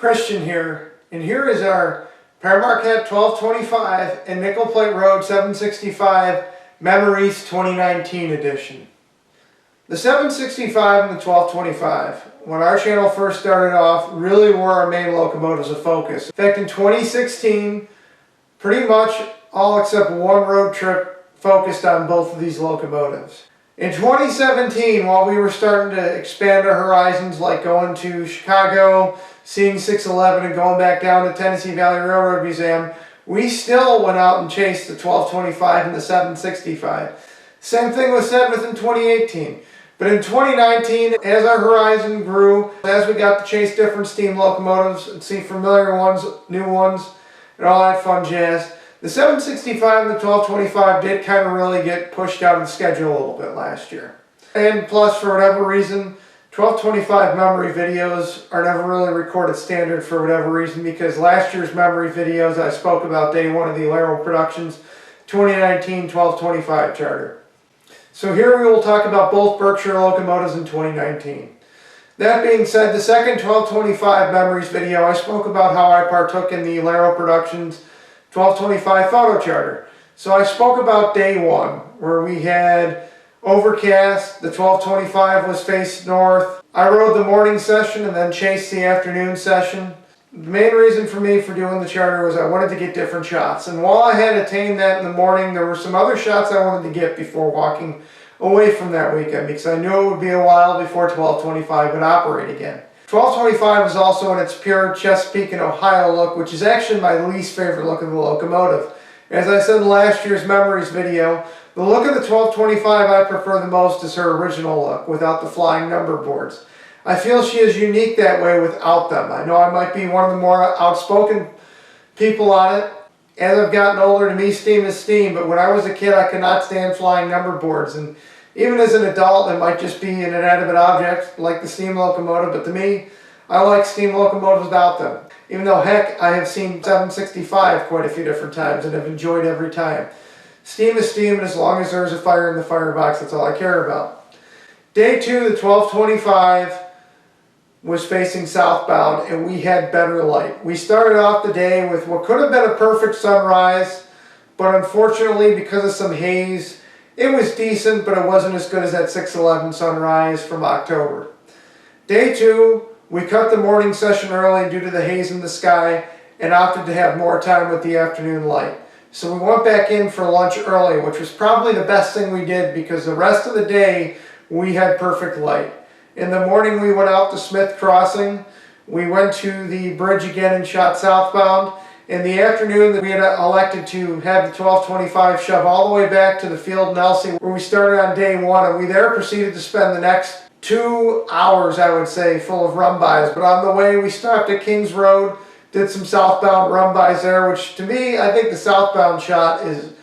Christian here, and here is our Pere Marquette 1225 and Nickel Plate Road 765 Memories 2019 edition. The 765 and the 1225, when our channel first started off, really were our main locomotives of focus. In fact, in 2016, pretty much all except one road trip focused on both of these locomotives. In 2017, while we were starting to expand our horizons, like going to Chicago, seeing 611 and going back down to Tennessee Valley Railroad Museum, we still went out and chased the 1225 and the 765. Same thing was said within 2018. But in 2019, as our horizon grew, as we got to chase different steam locomotives and see familiar ones, new ones, and all that fun jazz, the 765 and the 1225 did kind of really get pushed out of the schedule a little bit last year. And plus, for whatever reason, 1225 memory videos are never really recorded standard for whatever reason, because last year's memory videos I spoke about day one of the Alero Productions 2019 1225 charter. So here we will talk about both Berkshire locomotives in 2019. That being said, the second 1225 memories video, I spoke about how I partook in the Alero Productions 1225 photo charter. So I spoke about day one, where we had overcast, the 1225 was faced north. I rode the morning session and then chased the afternoon session. The main reason for me for doing the charter was I wanted to get different shots. And while I had attained that in the morning, there were some other shots I wanted to get before walking away from that weekend, because I knew it would be a while before 1225 would operate again. 1225 is also in its pure Chesapeake and Ohio look, which is actually my least favorite look of the locomotive. As I said in last year's memories video, the look of the 1225 I prefer the most is her original look, without the flying number boards. I feel she is unique that way without them. I know I might be one of the more outspoken people on it. As I've gotten older, to me, steam is steam, but when I was a kid, I could not stand flying number boards. And even as an adult, it might just be an inanimate object like the steam locomotive, but to me, I like steam locomotives without them. Even though, heck, I have seen 765 quite a few different times and have enjoyed every time. Steam is steam, and as long as there's a fire in the firebox, that's all I care about. Day two, the 1225 was facing southbound, and we had better light. We started off the day with what could have been a perfect sunrise, but unfortunately, because of some haze, it was decent, but it wasn't as good as that 611 sunrise from October. Day two, we cut the morning session early due to the haze in the sky and opted to have more time with the afternoon light. So we went back in for lunch early, which was probably the best thing we did, because the rest of the day we had perfect light. In the morning we went out to Smith Crossing. We went to the bridge again and shot southbound. In the afternoon, we had elected to have the 1225 shove all the way back to the field in Elsie, where we started on day one, and we there proceeded to spend the next 2 hours, I would say, full of run-bys. But on the way, we stopped at Kings Road, did some southbound run-bys there, which to me, I think the southbound shot is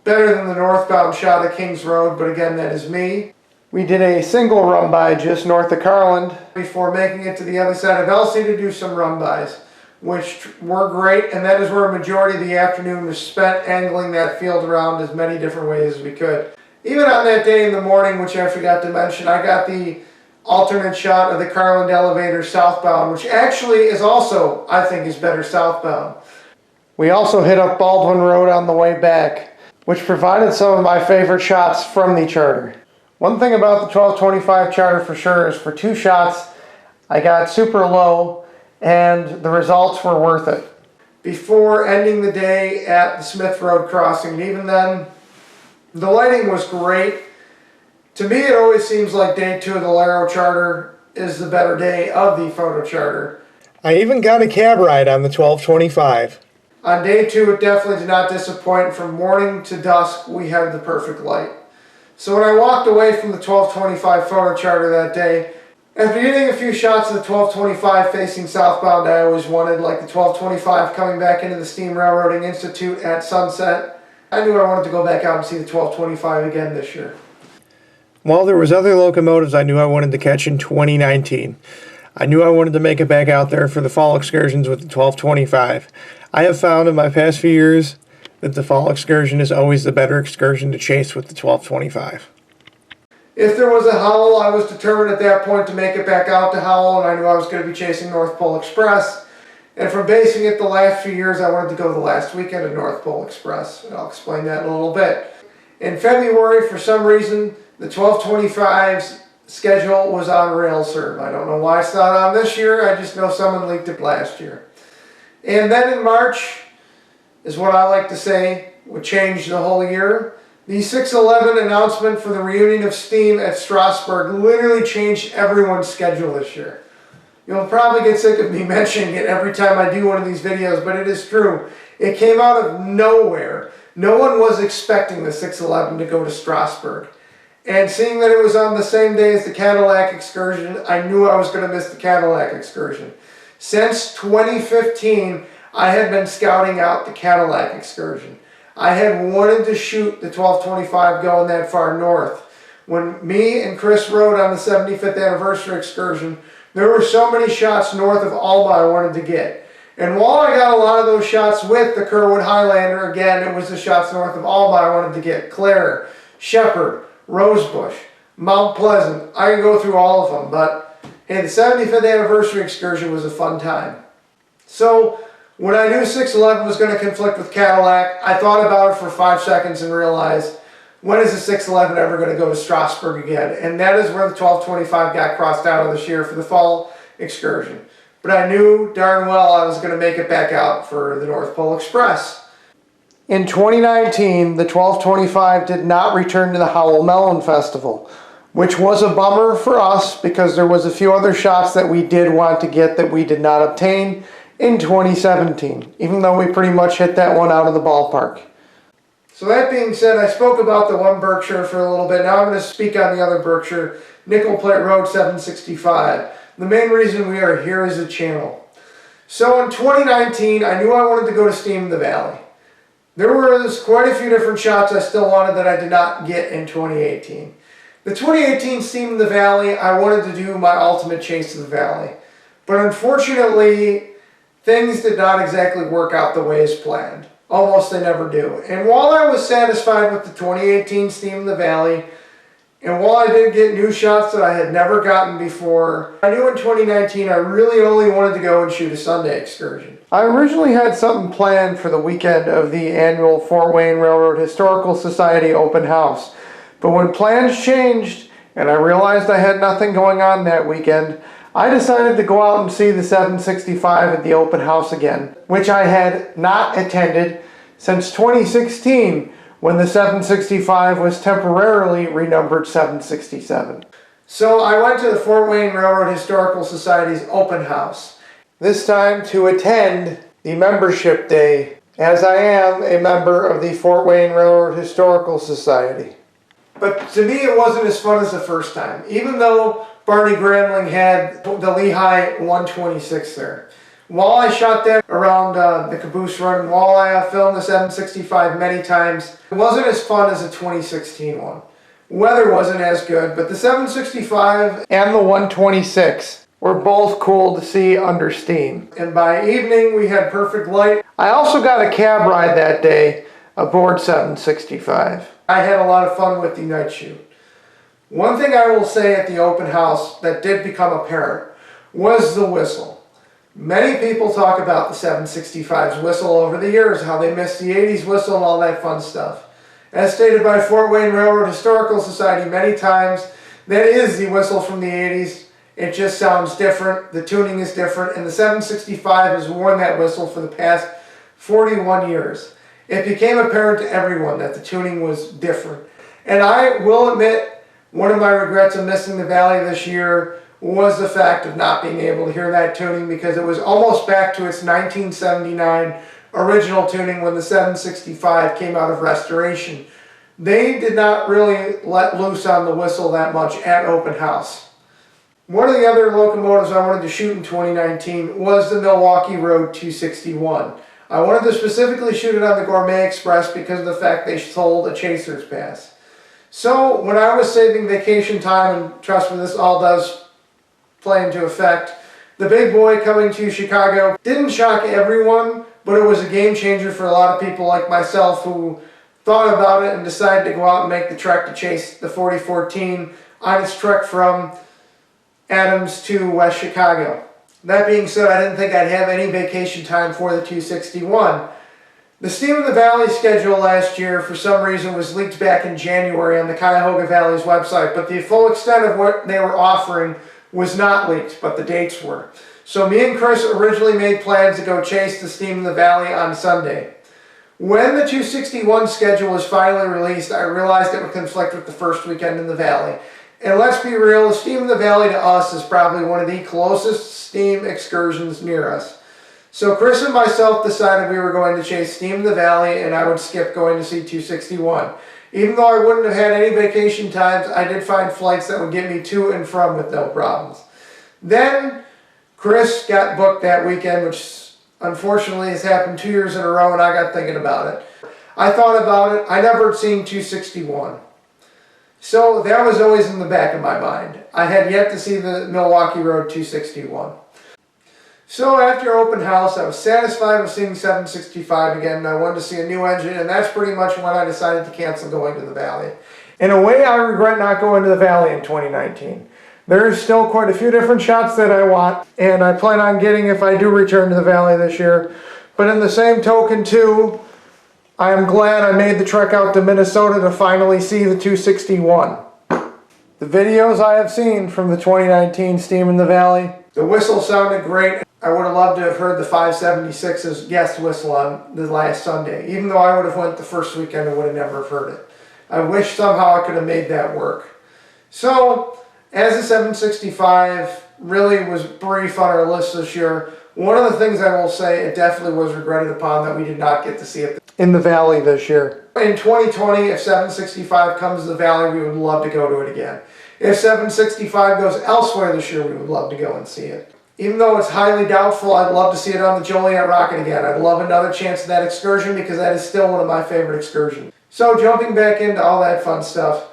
better than the northbound shot at Kings Road, but again, that is me. We did a single run-by just north of Carland before making it to the other side of Elsie to do some run-bys, which were great, and that is where a majority of the afternoon was spent angling that field around as many different ways as we could. Even on that day in the morning, which I forgot to mention, I got the alternate shot of the Carland elevator southbound, which actually is also, I think, is better southbound. We also hit up Baldwin Road on the way back, which provided some of my favorite shots from the charter. One thing about the 1225 charter for sure is for 2 shots, I got super low, and the results were worth it. Before ending the day at the Smith Road crossing, and even then, the lighting was great. To me, it always seems like day 2 of the Alero charter is the better day of the photo charter. I even got a cab ride on the 1225. On day 2, it definitely did not disappoint. From morning to dusk, we had the perfect light. So when I walked away from the 1225 photo charter that day, after getting a few shots of the 1225 facing southbound I always wanted, like the 1225 coming back into the Steam Railroading Institute at sunset, I knew I wanted to go back out and see the 1225 again this year. While there was other locomotives I knew I wanted to catch in 2019, I knew I wanted to make it back out there for the fall excursions with the 1225. I have found in my past few years that the fall excursion is always the better excursion to chase with the 1225. If there was a Howell, I was determined at that point to make it back out to Howell, and I knew I was going to be chasing North Pole Express. And from basing it the last few years, I wanted to go the last weekend of North Pole Express. And I'll explain that in a little bit. In February, for some reason, the 1225's schedule was on Railserve. I don't know why it's not on this year. I just know someone leaked it last year. And then in March is what I like to say would change the whole year. The 6/11 announcement for the reunion of Steam at Strasbourg literally changed everyone's schedule this year. You'll probably get sick of me mentioning it every time I do one of these videos, but it is true. It came out of nowhere. No one was expecting the 6/11 to go to Strasbourg. And seeing that it was on the same day as the Cadillac excursion, I knew I was going to miss the Cadillac excursion. Since 2015, I had been scouting out the Cadillac excursion. I had wanted to shoot the 1225 going that far north. When me and Chris rode on the 75th anniversary excursion, there were so many shots north of Alma I wanted to get. And while I got a lot of those shots with the Kerwood Highlander, again, it was the shots north of Alma I wanted to get. Clare, Shepherd, Rosebush, Mount Pleasant. I could go through all of them, but hey, the 75th anniversary excursion was a fun time. So when I knew 6/11 was going to conflict with Cadillac, I thought about it for 5 seconds and realized, when is the 6/11 ever going to go to Strasbourg again? And that is where the 1225 got crossed out of this year for the fall excursion. But I knew darn well I was going to make it back out for the North Pole Express. In 2019, the 1225 did not return to the Howell Melon Festival, which was a bummer for us because there was a few other shots that we did want to get that we did not obtain in 2017, even though we pretty much hit that one out of the ballpark. So that being said, I spoke about the one Berkshire for a little bit. Now I'm going to speak on the other Berkshire, Nickel Plate Road 765. The main reason we are here is the channel. So in 2019, I knew I wanted to go to Steam in the Valley. There was quite a few different shots I still wanted that I did not get in 2018. The 2018 Steam in the Valley, I wanted to do my ultimate chase to the valley. But unfortunately, things did not exactly work out the way as planned. Almost they never do. And while I was satisfied with the 2018 Steam in the Valley, and while I did get new shots that I had never gotten before, I knew in 2019 I really only wanted to go and shoot a Sunday excursion. I originally had something planned for the weekend of the annual Fort Wayne Railroad Historical Society open house. But when plans changed and I realized I had nothing going on that weekend, I decided to go out and see the 765 at the open house again, which I had not attended since 2016 when the 765 was temporarily renumbered 767. So I went to the Fort Wayne Railroad Historical Society's open house, this time to attend the membership day, as I am a member of the Fort Wayne Railroad Historical Society. But to me it wasn't as fun as the first time, even though Barney Gramling had the Lehigh 126 there. While I shot that around the caboose run, and while I filmed the 765 many times, it wasn't as fun as the 2016 one. Weather wasn't as good, but the 765 and the 126 were both cool to see under steam. And by evening we had perfect light. I also got a cab ride that day aboard 765. I had a lot of fun with the night shoot. One thing I will say at the open house that did become apparent was the whistle. Many people talk about the 765's whistle over the years, how they missed the 80s whistle and all that fun stuff. As stated by Fort Wayne Railroad Historical Society many times, that is the whistle from the 80s. It just sounds different, the tuning is different, and the 765 has worn that whistle for the past 41 years. It became apparent to everyone that the tuning was different. And I will admit, one of my regrets of missing the Valley this year was the fact of not being able to hear that tuning, because it was almost back to its 1979 original tuning when the 765 came out of restoration. They did not really let loose on the whistle that much at open house. One of the other locomotives I wanted to shoot in 2019 was the Milwaukee Road 261. I wanted to specifically shoot it on the Gourmet Express because of the fact they sold a Chaser's Pass. So when I was saving vacation time, and trust me, this all does play into effect, the big boy coming to Chicago didn't shock everyone, but it was a game changer for a lot of people like myself who thought about it and decided to go out and make the trek to chase the 4014 on its trek from Adams to West Chicago. That being said, I didn't think I'd have any vacation time for the 261. The Steam in the Valley schedule last year, for some reason, was leaked back in January on the Cuyahoga Valley's website, but the full extent of what they were offering was not leaked, but the dates were. So me and Chris originally made plans to go chase the Steam in the Valley on Sunday. When the 261 schedule was finally released, I realized it would conflict with the first weekend in the Valley. And let's be real, the Steam in the Valley to us is probably one of the closest steam excursions near us. So Chris and myself decided we were going to chase Steam in the Valley and I would skip going to see 261. Even though I wouldn't have had any vacation times, I did find flights that would get me to and from with no problems. Then Chris got booked that weekend, which unfortunately has happened 2 years in a row, and I got thinking about it. I thought about it. I never had seen 261. So that was always in the back of my mind. I had yet to see the Milwaukee Road 261. So after open house, I was satisfied with seeing 765 again, and I wanted to see a new engine, and that's pretty much when I decided to cancel going to the Valley. In a way, I regret not going to the Valley in 2019. There's still quite a few different shots that I want, and I plan on getting if I do return to the Valley this year. But in the same token, too, I am glad I made the trek out to Minnesota to finally see the 261. The videos I have seen from the 2019 Steam in the Valley, the whistle sounded great. I would have loved to have heard the 576's guest whistle on the last Sunday. Even though I would have went the first weekend, I would have never heard it. I wish somehow I could have made that work. So, as the 765 really was brief on our list this year, one of the things I will say, it definitely was regretted upon that we did not get to see it in the Valley this year. In 2020, if 765 comes to the Valley, we would love to go to it again. If 765 goes elsewhere this year, we would love to go and see it. Even though it's highly doubtful, I'd love to see it on the Joliet Rocket again. I'd love another chance at that excursion because that is still one of my favorite excursions. So jumping back into all that fun stuff,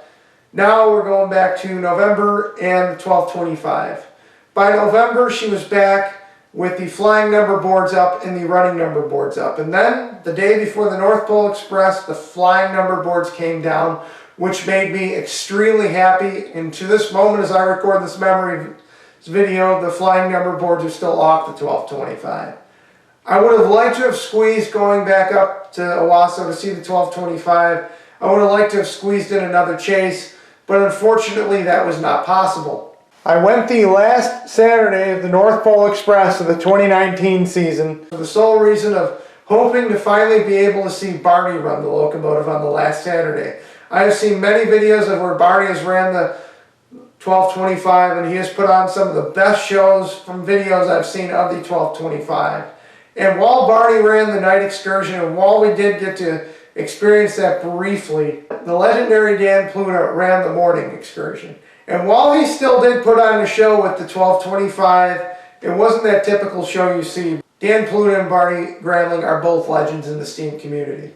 now we're going back to November and 1225. By November, she was back with the flying number boards up and the running number boards up. And then, the day before the North Pole Express, the flying number boards came down, which made me extremely happy. And to this moment, as I record this memory video, the flying number boards are still off the 1225. I would have liked to have squeezed going back up to Owasso to see the 1225. I would have liked to have squeezed in another chase, but unfortunately that was not possible. I went the last Saturday of the North Pole Express of the 2019 season for the sole reason of hoping to finally be able to see Barney run the locomotive on the last Saturday. I have seen many videos of where Barney has ran the 1225, and he has put on some of the best shows from videos I've seen of the 1225. And while Barney ran the night excursion, and while we did get to experience that briefly, the legendary Dan Pluta ran the morning excursion. And while he still did put on a show with the 1225, it wasn't that typical show you see. Dan Pluta and Barney Gramling are both legends in the steam community.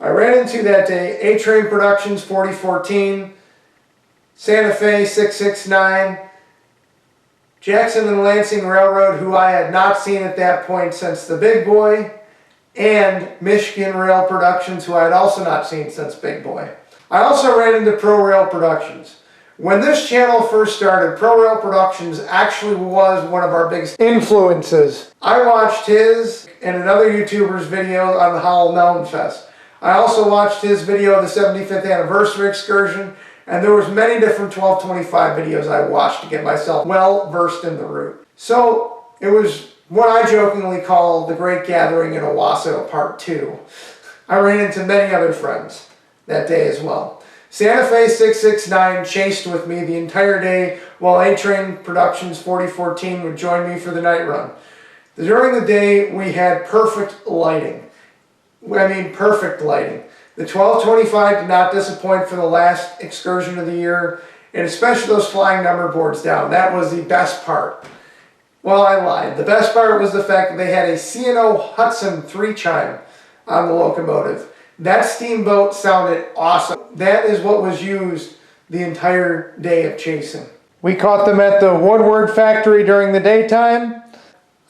I ran into that day A-Train Productions 4014, Santa Fe 669, Jackson and Lansing Railroad, who I had not seen at that point since the Big Boy, and Michigan Rail Productions, who I had also not seen since Big Boy. I also ran into Pro Rail Productions. When this channel first started, Pro Rail Productions actually was one of our biggest influences. I watched his and another YouTuber's video on the Howell Mountain Fest. I also watched his video of the 75th anniversary excursion, and there was many different 1225 videos I watched to get myself well versed in the route. So it was what I jokingly call the Great Gathering in Owasso Part 2. I ran into many other friends that day as well. Santa Fe 669 chased with me the entire day while A-Train Productions 4014 would join me for the night run. During the day, we had perfect lighting. I mean, perfect lighting. The 1225 did not disappoint for the last excursion of the year, and especially those flying number boards down. That was the best part. Well, I lied. The best part was the fact that they had a C&O Hudson 3-chime on the locomotive. That steamboat sounded awesome. That is what was used the entire day of chasing. We caught them at the Woodward factory during the daytime.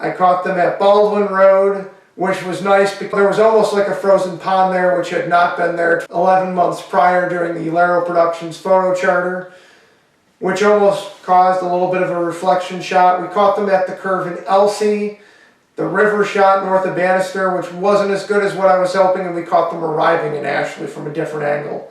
I caught them at Baldwin Road, which was nice because there was almost like a frozen pond there, which had not been there 11 months prior during the Laro Productions photo charter. which almost caused a little bit of a reflection shot. We caught them at the curve in Elsie, the river shot north of Bannister, which wasn't as good as what I was hoping, and we caught them arriving in Ashley from a different angle.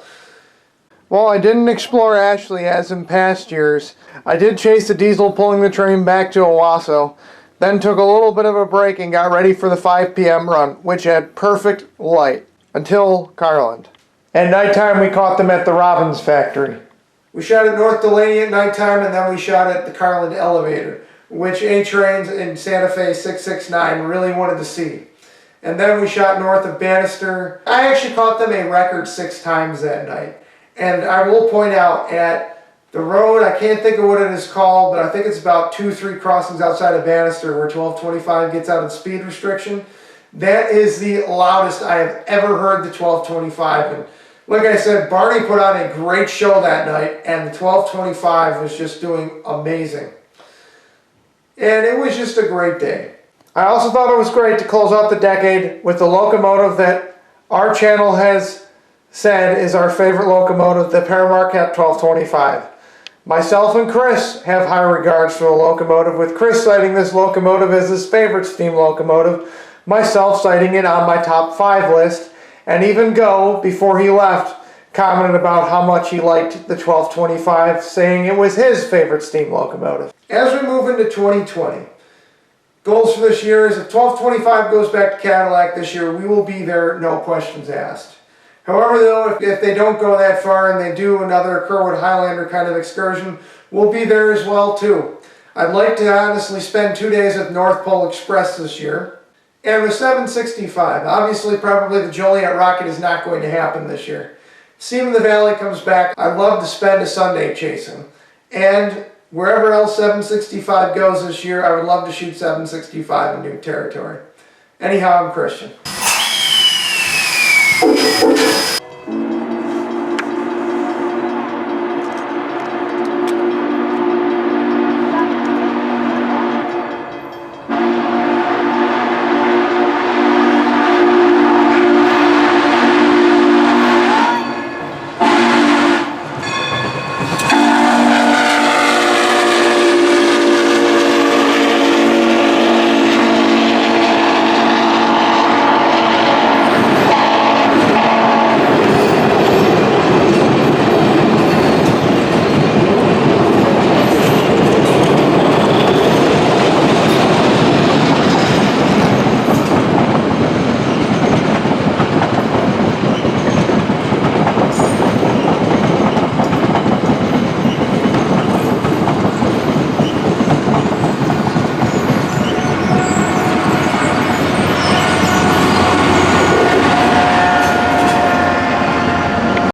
While I didn't explore Ashley as in past years, I did chase the diesel pulling the train back to Owasso, then took a little bit of a break and got ready for the 5 p.m. run, which had perfect light, until Carland. At nighttime we caught them at the Robbins factory. We shot at North Delaney at nighttime, and then we shot at the Carland elevator, which A-Trains in Santa Fe 669 really wanted to see. And then we shot north of Bannister. I actually caught them a record 6 times that night. And I will point out, at the road, I can't think of what it is called, but I think it's about 2-3 crossings outside of Bannister where 1225 gets out of the speed restriction. That is the loudest I have ever heard the 1225. And like I said, Barney put on a great show that night, and the 1225 was just doing amazing. And it was just a great day. I also thought it was great to close out the decade with the locomotive that our channel has said is our favorite locomotive, the Pere Marquette 1225. Myself and Chris have high regards for the locomotive, with Chris citing this locomotive as his favorite steam locomotive, myself citing it on my top 5 list, and even Go, before he left, commented about how much he liked the 1225, saying it was his favorite steam locomotive. As we move into 2020, goals for this year is if 1225 goes back to Cadillac this year, we will be there, no questions asked. However, though, if they don't go that far and they do another Kerwood Highlander kind of excursion, we'll be there as well too. I'd like to honestly spend 2 days at North Pole Express this year. And with 765, obviously probably the Joliet Rocket is not going to happen this year. Seam in the Valley comes back, I'd love to spend a Sunday chasing. And wherever else 765 goes this year, I would love to shoot 765 in new territory. Anyhow, I'm Christian.